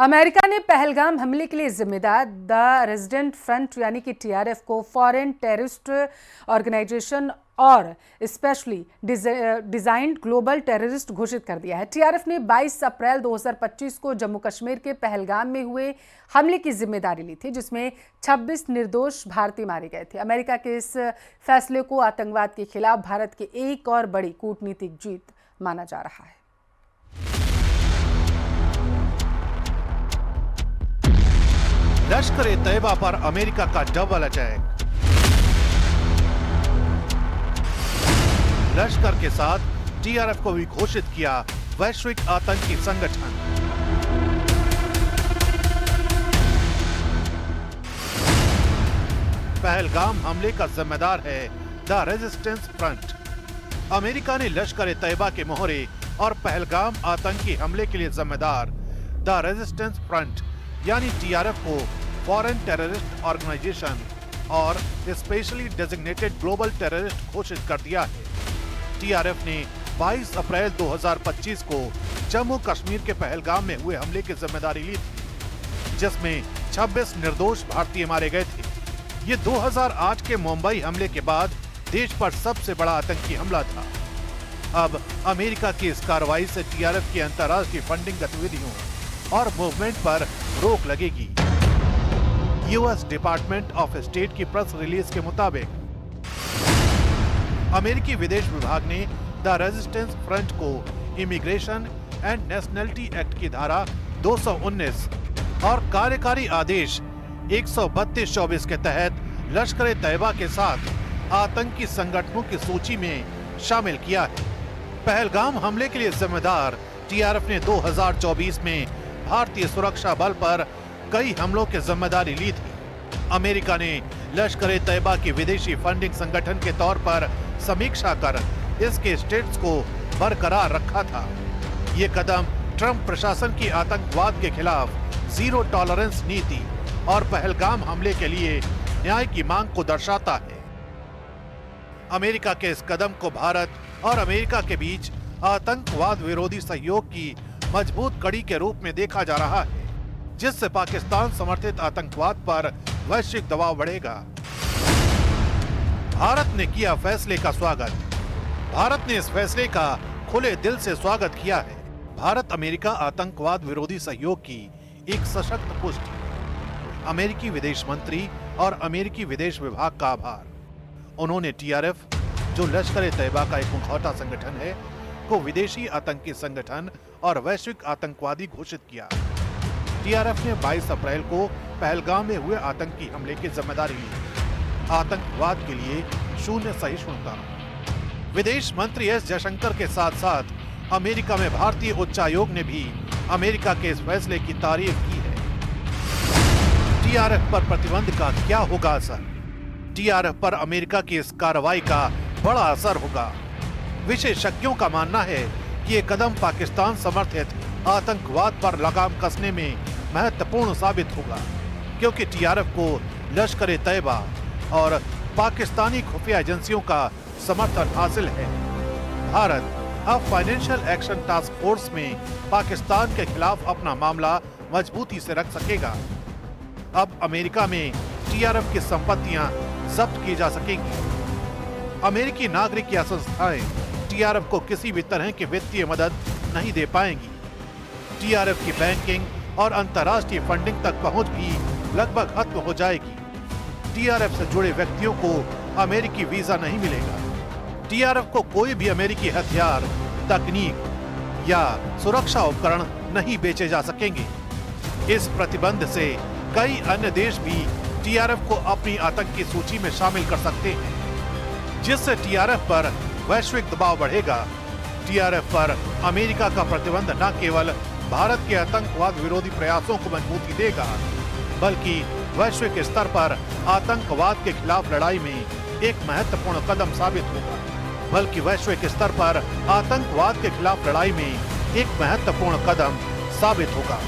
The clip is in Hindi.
अमेरिका ने पहलगाम हमले के लिए जिम्मेदार द रेजिडेंट फ्रंट यानी कि टीआरएफ को फॉरेन टेररिस्ट ऑर्गेनाइजेशन और स्पेशली डिजाइंड ग्लोबल टेररिस्ट घोषित कर दिया है। टीआरएफ ने 22 अप्रैल 2025 को जम्मू कश्मीर के पहलगाम में हुए हमले की जिम्मेदारी ली थी, जिसमें 26 निर्दोष भारतीय मारे गए थे। अमेरिका के इस फैसले को आतंकवाद के खिलाफ भारत की एक और बड़ी कूटनीतिक जीत माना जा रहा है। लश्कर-ए-तैयबा पर अमेरिका का डबल अटैक। लश्कर के साथ टीआरएफ को भी घोषित किया वैश्विक आतंकी संगठन। पहलगाम हमले का जिम्मेदार है द रेजिस्टेंस फ्रंट। अमेरिका ने लश्कर-ए-तैयबा के मोहरे और पहलगाम आतंकी हमले के लिए जिम्मेदार द रेजिस्टेंस फ्रंट यानी टीआरएफ को फॉरेन टेररिस्ट ऑर्गेनाइजेशन और स्पेशली डेजिग्नेटेड ग्लोबल टेररिस्ट घोषित कर दिया है। टीआरएफ ने 22 अप्रैल 2025 को जम्मू कश्मीर के पहलगाम में हुए हमले की जिम्मेदारी ली थी, जिसमें 26 निर्दोष भारतीय मारे गए थे। ये 2008 के मुंबई हमले के बाद देश पर सबसे बड़ा आतंकी हमला था। अब अमेरिका की इस कार्रवाई से टीआरएफ की अंतर्राष्ट्रीय फंडिंग गतिविधियों और मूवमेंट पर रोक लगेगी। यूएस डिपार्टमेंट ऑफ स्टेट की प्रेस रिलीज के मुताबिक अमेरिकी विदेश विभाग ने द रेजिस्टेंस फ्रंट को इमिग्रेशन एंड नेशनलिटी एक्ट की धारा 219 और कार्यकारी आदेश 132/24 के तहत लश्कर-ए-तैयबा के साथ आतंकी संगठनों की सूची में शामिल किया है। पहलगाम हमले के लिए जिम्मेदार टीआरएफ ने 2024 में भारतीय सुरक्षा बल पर कई हमलों की जिम्मेदारी ली थी। अमेरिका ने लश्कर-ए-तैयबा की विदेशी फंडिंग संगठन के तौर पर समीक्षा कर इसके स्टेटस को बरकरार रखा था। ये कदम ट्रंप प्रशासन की आतंकवाद के खिलाफ जीरो टॉलरेंस नीति और पहलगाम हमले के लिए न्याय की मांग को दर्शाता है। अमेरिका के इस कदम को भारत और अमेरिका के बीच आतंकवाद विरोधी सहयोग की मजबूत कड़ी के रूप में देखा जा रहा है, जिससे पाकिस्तान समर्थित आतंकवाद पर वैश्विक दबाव बढ़ेगा। भारत ने किया फैसले का स्वागत। भारत ने इस फैसले का खुले दिल से स्वागत किया है। भारत अमेरिका आतंकवाद विरोधी सहयोग की एक सशक्त पुष्टि। अमेरिकी विदेश मंत्री और अमेरिकी विदेश विभाग का आभार। उन्होंने टीआरएफ, जो लश्कर-ए-तैयबा का एक मुखौटा संगठन है, को विदेशी आतंकी संगठन और वैश्विक आतंकवादी घोषित किया। टीआरएफ ने 22 अप्रैल को पहलगाम में हुए आतंकी हमले की जिम्मेदारी ली। आतंकवाद के लिए शून्य सहिष्णुता। विदेश मंत्री एस जयशंकर के साथ साथ अमेरिका में भारतीय उच्चायोग ने भी अमेरिका के इस फैसले की तारीफ की है। टीआरएफ पर प्रतिबंध का क्या होगा असर? टीआरएफ पर अमेरिका की इस कार्रवाई का बड़ा असर होगा। विशेषज्ञों का मानना है कि ये कदम पाकिस्तान समर्थित आतंकवाद पर लगाम कसने में महत्वपूर्ण साबित होगा, क्योंकि टीआरएफ को लश्कर-ए-तैयबा और पाकिस्तानी खुफिया एजेंसियों का समर्थन हासिल है। भारत अब फाइनेंशियल एक्शन टास्क फोर्स में पाकिस्तान के खिलाफ अपना मामला मजबूती से रख सकेगा। अब अमेरिका में टीआरएफ की संपत्तियां जब्त की जा सकेंगी। अमेरिकी नागरिक या संस्थाएं टीआरएफ को किसी भी तरह की वित्तीय मदद नहीं दे पाएंगी। टीआरएफ की बैंकिंग और अंतर्राष्ट्रीय फंडिंग तक पहुंच भी लगभग खत्म हो जाएगी। टीआरएफ से जुड़े व्यक्तियों को अमेरिकी वीजा नहीं मिलेगा। टीआरएफ को कोई भी अमेरिकी हथियार, तकनीक या सुरक्षा उपकरण नहीं बेचे जा सकेंगे। इस प्रतिबंध से कई अन्य देश भी टीआरएफ को अपनी आतंकी सूची में शामिल कर सकते हैं, जिससे टीआरएफ पर वैश्विक दबाव बढ़ेगा। टीआरएफ पर अमेरिका का प्रतिबंध न केवल भारत के आतंकवाद विरोधी प्रयासों को मजबूती देगा, बल्कि वैश्विक स्तर पर आतंकवाद के खिलाफ लड़ाई में एक महत्वपूर्ण कदम साबित होगा। बल्कि वैश्विक स्तर पर आतंकवाद के खिलाफ लड़ाई में एक महत्वपूर्ण कदम साबित होगा।